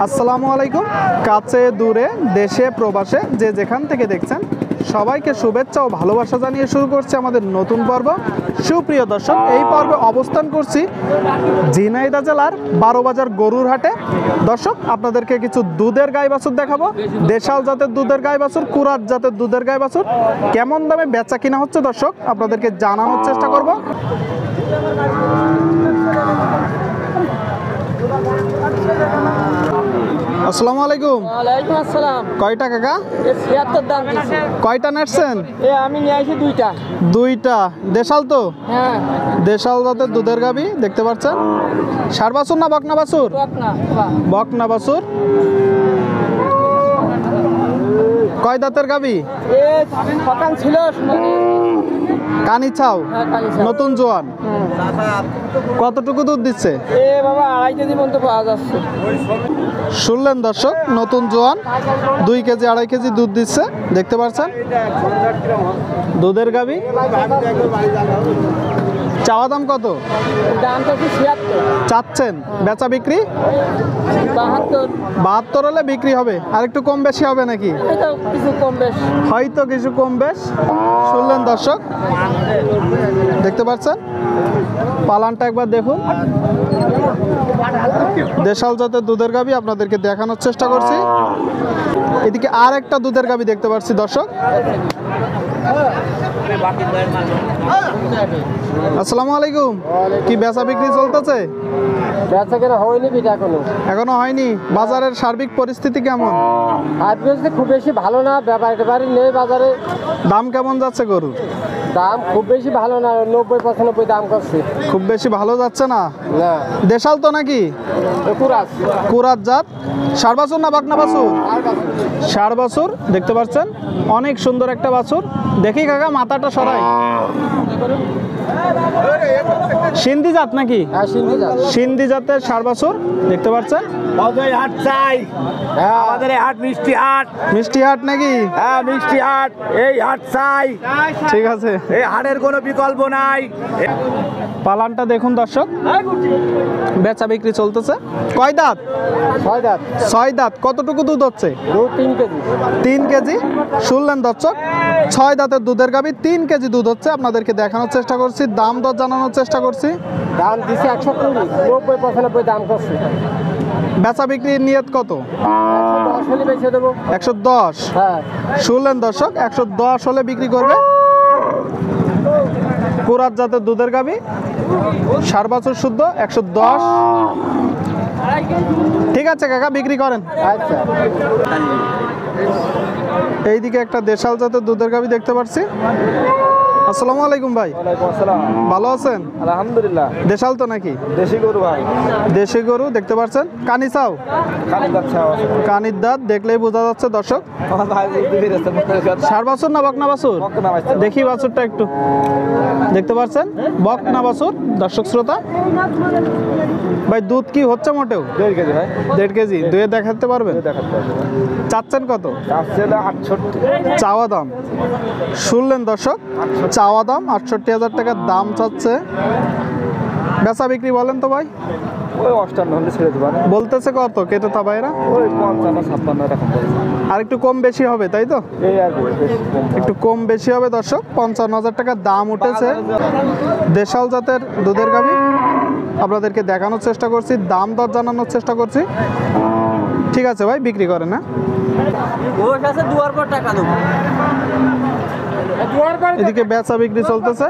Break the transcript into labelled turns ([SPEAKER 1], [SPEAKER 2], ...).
[SPEAKER 1] আসসালামু আলাইকুম। কাছে দূরে দেশে প্রবাসে যে যেখান থেকে দেখছেন সবাইকে শুভেচ্ছা ও ভালোবাসা জানিয়ে শুরু করছে আমাদের নতুন পর্ব। সুপ্রিয় দর্শক, এই পর্বে অবস্থান করছি ঝিনাইদহ জেলার 12 বাজার গরুর হাটে। দর্শক, আপনাদেরকে কিছু দুধের গাই বাছুর দেখাবো। দেশাল জাতের দুধের গাই বাছুর, কুরাত জাতের দুধের গাই বাছুর কেমন দামে বেচা কিনা হচ্ছে দর্শক আপনাদেরকে জানানোর চেষ্টা করব। আসসালামু আলাইকুম।
[SPEAKER 2] ওয়ালাইকুম আসসালাম।
[SPEAKER 1] কয়টা কাকা?
[SPEAKER 2] 76 দাম দিছি।
[SPEAKER 1] কয়টা নেটছেন?
[SPEAKER 2] আমি নিয়ে আসি দুইটা।
[SPEAKER 1] দুইটা দেশাল তো?
[SPEAKER 2] হ্যাঁ,
[SPEAKER 1] দেশাল জাতের দুধের গাবি দেখতে পাচ্ছেন। ষাঁড় বাছুর না বকনা বাছুর? বকনা বাছুর। কয় দাঁতের গাবি?
[SPEAKER 2] সকাল ছিল
[SPEAKER 1] কানি ছাও, নতুন জোয়ান। কতটুকু দুধ দিচ্ছে?
[SPEAKER 2] বাবা 2.5 কেজি পর্যন্ত পাওয়া যাচ্ছে।
[SPEAKER 1] শুনলেন দর্শক, নতুন জোয়ান 2 কেজি 2.5 কেজি দুধ দিচ্ছে দেখতে পাচ্ছেন। দুধের গাবি। চাওয়া দাম কত?
[SPEAKER 2] দাম তো 76
[SPEAKER 1] চাচ্ছেন, বেচা বিক্রি 72 হলে বিক্রি হবে। আর একটু কম বেশি হবে নাকি?
[SPEAKER 2] কিছু কম বেশ,
[SPEAKER 1] হয়তো কিছু কম বেশ। শুনলেন দর্শক, দেখতে পাচ্ছেন। পালানটা একবার দেখুন। দেশাল জাতের দুধের গাবি আপনাদেরকে দেখানোর চেষ্টা করছি। এদিকে আর একটা দুধের গাবি দেখতে পাচ্ছি দর্শক। আসসালামু আলাইকুম। কি বেচা বিক্রি চলতেছে?
[SPEAKER 2] বেচা কেনা হয়নি
[SPEAKER 1] এখনো হয়নি। বাজারের সার্বিক পরিস্থিতি কেমন?
[SPEAKER 2] আজকে খুব বেশি ভালো না, ব্যাপারী নেই বাজারে।
[SPEAKER 1] দাম কেমন যাচ্ছে গরুর?
[SPEAKER 2] দাম খুব বেশি ভালো না, 90-95 দাম করছে।
[SPEAKER 1] খুব বেশি ভালো যাচ্ছে না। দেশাল তো নাকি? কুরাত জাত। ষাঁড় বাছুর না বকনা বাছুর? ষাঁড় বাছুর দেখতে পাচ্ছেন। অনেক সুন্দর একটা বাছুর। দেখি কাকা, মাথাটা সরাই। সিন্ধি জাত নাকি? সিন্ধি জাতের ষাঁড় বাছুর দেখতে পাচ্ছেন।
[SPEAKER 3] হাট চাই আমাদের হাট, মিষ্টি হাট।
[SPEAKER 1] মিষ্টি হাট নাকি?
[SPEAKER 3] হ্যাঁ, মিষ্টি হাট। এই হাট চাই।
[SPEAKER 1] ঠিক আছে,
[SPEAKER 3] এই হাটের কোনো বিকল্প নাই।
[SPEAKER 1] পালানটা দেখুন দর্শক, বেচা বিক্রি চলতেছে। কয় দাঁত?
[SPEAKER 2] 6 দাঁত।
[SPEAKER 1] 6 দাঁত। কতটুকু দুধ হচ্ছে?
[SPEAKER 2] 3 কেজি।
[SPEAKER 1] 3 কেজি। শুনলেন দর্শক, 6 দাঁতের দুধের গাবি 3 কেজি দুধ হচ্ছে। আপনাদেরকে দেখানোর চেষ্টা করছি, দাম দর জানানোর চেষ্টা করছি।
[SPEAKER 2] দাম দিছি 120, 90-95 দাম করছে।
[SPEAKER 1] বেচা বিক্রির নিয়ত কত?
[SPEAKER 2] 110 হলে বেচে দেবো।
[SPEAKER 1] 110।
[SPEAKER 2] হ্যাঁ,
[SPEAKER 1] শুনলেন দর্শক, 110 হলে বিক্রি করবে। কুরাত জাতের দুধের গাবি, ষাঁড় বাছুর শুদ্ধ, 110। ঠিক আছে কাকা, বিক্রি করেন।
[SPEAKER 2] আচ্ছা।
[SPEAKER 1] এইদিকে একটা দেশাল জাতের দুধের গাবি দেখতে পাচ্ছি। আসসালামু আলাইকুম ভাই।
[SPEAKER 3] ওয়ালাইকুম আসসালাম।
[SPEAKER 1] ভালো আছেন?
[SPEAKER 3] আলহামদুলিল্লাহ।
[SPEAKER 1] দেশাল তো নাকি?
[SPEAKER 3] দেশি গরু ভাই।
[SPEAKER 1] দেশি গরু দেখতে পাচ্ছেন। কানি চাও? কানির দাঁত দেখলেই বোঝা যাচ্ছে দর্শক। ষাঁড় বাছুর না বকনা বাছুর? দেখি বাছুরটা একটু। দেখতে পাচ্ছেন বকনা বাছুর দর্শক শ্রোতা। ভাই দুধ কি হচ্ছে মোটেও?
[SPEAKER 3] 1.5 কেজি ভাই।
[SPEAKER 1] 1.5 কেজি দুয়ে দেখাতে পারবেন? চাচ্ছেন কত? চাওয়া দাম। শুনলেন দর্শক, চাওয়া দাম 68,000 টাকার দাম চাচ্ছে। বেচা বিক্রি বলেন তো ভাই?
[SPEAKER 3] ওই 58 হলে ছেড়ে দেবো।
[SPEAKER 1] বলতেছে কত কেটে তা ভাইরা?
[SPEAKER 3] ওই 55-56 এরকম।
[SPEAKER 1] আর একটু কম বেশি হবে তাই তো?
[SPEAKER 3] এই আর
[SPEAKER 1] একটু কম বেশি হবে দর্শক। 55,000 টাকার দাম উঠেছে। দেশাল জাতের দুধের গাভী আপনাদেরকে দেখানোর চেষ্টা করছি, দাম দর জানানোর চেষ্টা করছি। ঠিক আছে ভাই, বিক্রি করেন। না এদিকে বেচা বিক্রি চলতেছে।